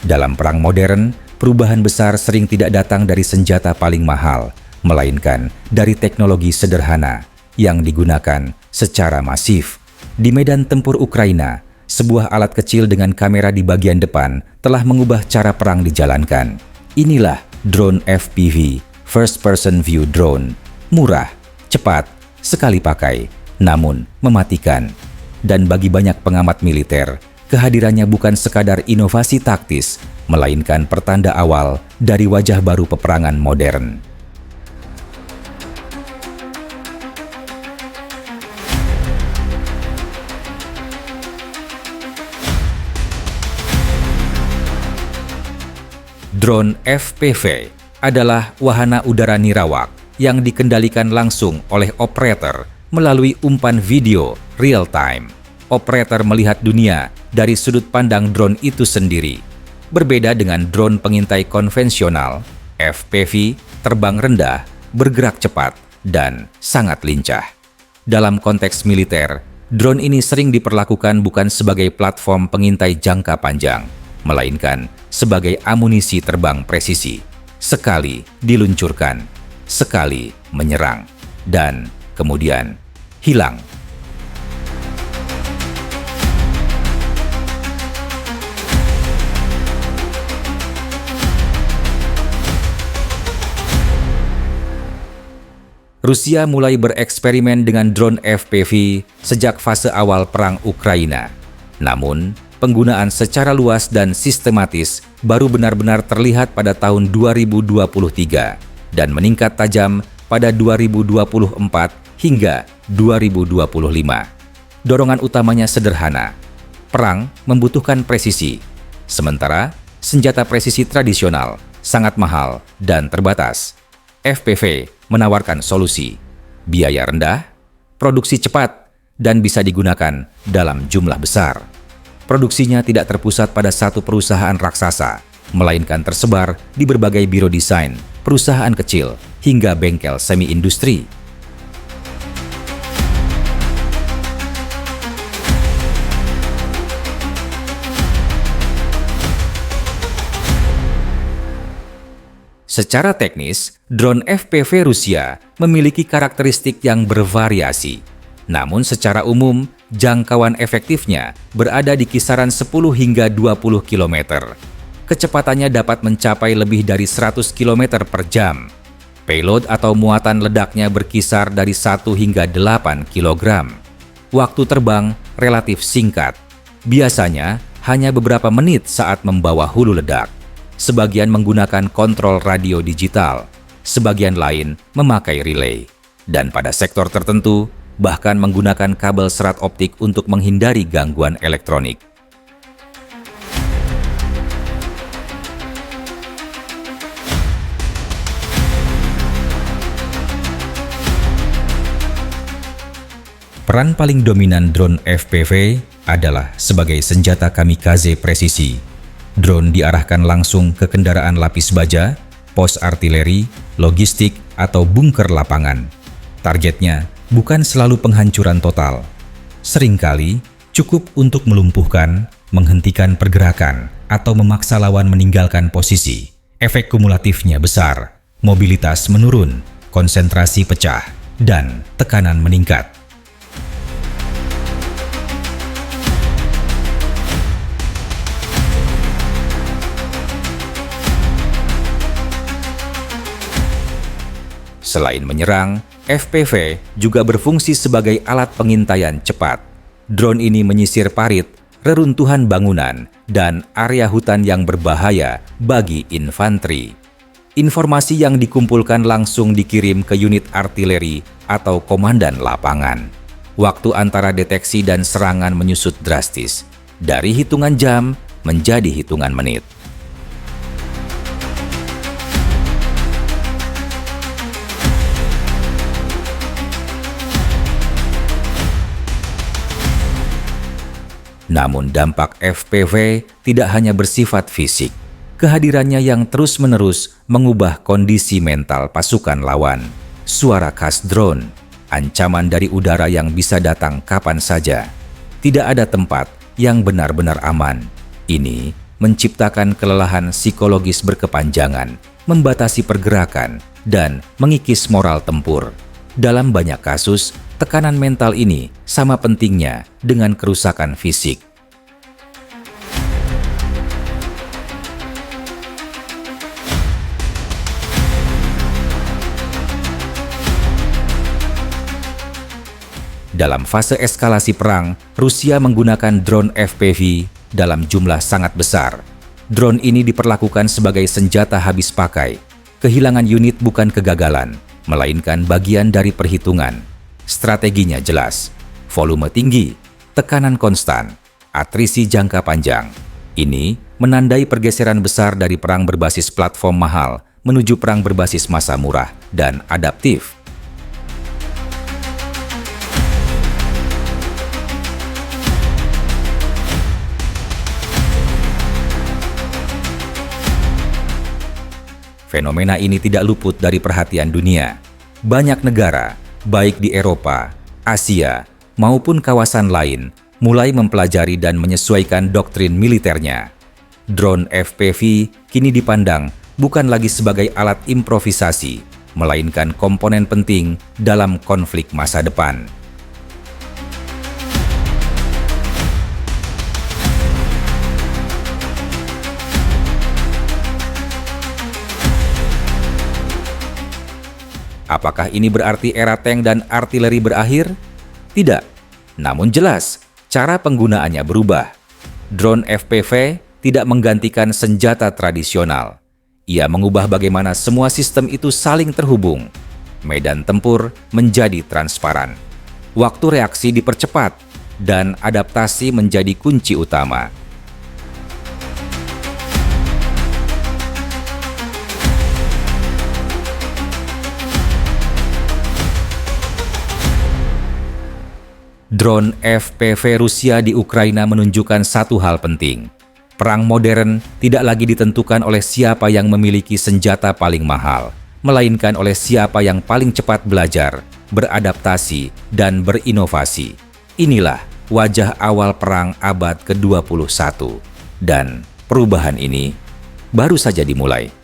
Dalam perang modern, perubahan besar sering tidak datang dari senjata paling mahal, melainkan dari teknologi sederhana yang digunakan secara masif. Di medan tempur Ukraina, sebuah alat kecil dengan kamera di bagian depan telah mengubah cara perang dijalankan. Inilah drone FPV, First Person View Drone. Murah, cepat, sekali pakai, namun mematikan. Dan bagi banyak pengamat militer, kehadirannya bukan sekadar inovasi taktis, melainkan pertanda awal dari wajah baru peperangan modern. Drone FPV adalah wahana udara nirawak yang dikendalikan langsung oleh operator melalui umpan video real-time. Operator melihat dunia dari sudut pandang drone itu sendiri. Berbeda dengan drone pengintai konvensional, FPV terbang rendah, bergerak cepat, dan sangat lincah. Dalam konteks militer, drone ini sering diperlakukan bukan sebagai platform pengintai jangka panjang, melainkan sebagai amunisi terbang presisi. Sekali diluncurkan, sekali menyerang, dan kemudian hilang. Rusia mulai bereksperimen dengan drone FPV sejak fase awal perang Ukraina. Namun, penggunaan secara luas dan sistematis baru benar-benar terlihat pada tahun 2023 dan meningkat tajam pada 2024 hingga 2025. Dorongan utamanya sederhana. Perang membutuhkan presisi, sementara senjata presisi tradisional sangat mahal dan terbatas. FPV menawarkan solusi, biaya rendah, produksi cepat, dan bisa digunakan dalam jumlah besar. Produksinya tidak terpusat pada satu perusahaan raksasa, melainkan tersebar di berbagai biro desain, perusahaan kecil, hingga bengkel semi-industri. Secara teknis, drone FPV Rusia memiliki karakteristik yang bervariasi. Namun secara umum, jangkauan efektifnya berada di kisaran 10 hingga 20 km. Kecepatannya dapat mencapai lebih dari 100 km per jam. Payload atau muatan ledaknya berkisar dari 1 hingga 8 kg. Waktu terbang relatif singkat, biasanya hanya beberapa menit saat membawa hulu ledak. Sebagian menggunakan kontrol radio digital, sebagian lain memakai relay, dan pada sektor tertentu bahkan menggunakan kabel serat optik untuk menghindari gangguan elektronik. Peran paling dominan drone FPV adalah sebagai senjata kamikaze presisi. Drone diarahkan langsung ke kendaraan lapis baja, pos artileri, logistik, atau bunker lapangan. Targetnya bukan selalu penghancuran total. Seringkali cukup untuk melumpuhkan, menghentikan pergerakan, atau memaksa lawan meninggalkan posisi. Efek kumulatifnya besar, mobilitas menurun, konsentrasi pecah, dan tekanan meningkat. Selain menyerang, FPV juga berfungsi sebagai alat pengintaian cepat. Drone ini menyisir parit, reruntuhan bangunan, dan area hutan yang berbahaya bagi infanteri. Informasi yang dikumpulkan langsung dikirim ke unit artileri atau komandan lapangan. Waktu antara deteksi dan serangan menyusut drastis, dari hitungan jam menjadi hitungan menit. Namun dampak FPV tidak hanya bersifat fisik. Kehadirannya yang terus-menerus mengubah kondisi mental pasukan lawan. Suara khas drone, ancaman dari udara yang bisa datang kapan saja. Tidak ada tempat yang benar-benar aman. Ini menciptakan kelelahan psikologis berkepanjangan, membatasi pergerakan, dan mengikis moral tempur. Dalam banyak kasus, tekanan mental ini sama pentingnya dengan kerusakan fisik. Dalam fase eskalasi perang, Rusia menggunakan drone FPV dalam jumlah sangat besar. Drone ini diperlakukan sebagai senjata habis pakai. Kehilangan unit bukan kegagalan, melainkan bagian dari perhitungan. Strateginya jelas, volume tinggi, tekanan konstan, atrisi jangka panjang. Ini menandai pergeseran besar dari perang berbasis platform mahal menuju perang berbasis massa murah dan adaptif. Fenomena ini tidak luput dari perhatian dunia. Banyak negara, baik di Eropa, Asia, maupun kawasan lain, mulai mempelajari dan menyesuaikan doktrin militernya. Drone FPV kini dipandang bukan lagi sebagai alat improvisasi, melainkan komponen penting dalam konflik masa depan. Apakah ini berarti era tank dan artileri berakhir? Tidak. Namun jelas, cara penggunaannya berubah. Drone FPV tidak menggantikan senjata tradisional. Ia mengubah bagaimana semua sistem itu saling terhubung. Medan tempur menjadi transparan. Waktu reaksi dipercepat, dan adaptasi menjadi kunci utama. Drone FPV Rusia di Ukraina menunjukkan satu hal penting. Perang modern tidak lagi ditentukan oleh siapa yang memiliki senjata paling mahal, melainkan oleh siapa yang paling cepat belajar, beradaptasi, dan berinovasi. Inilah wajah awal perang abad ke-21. Dan perubahan ini baru saja dimulai.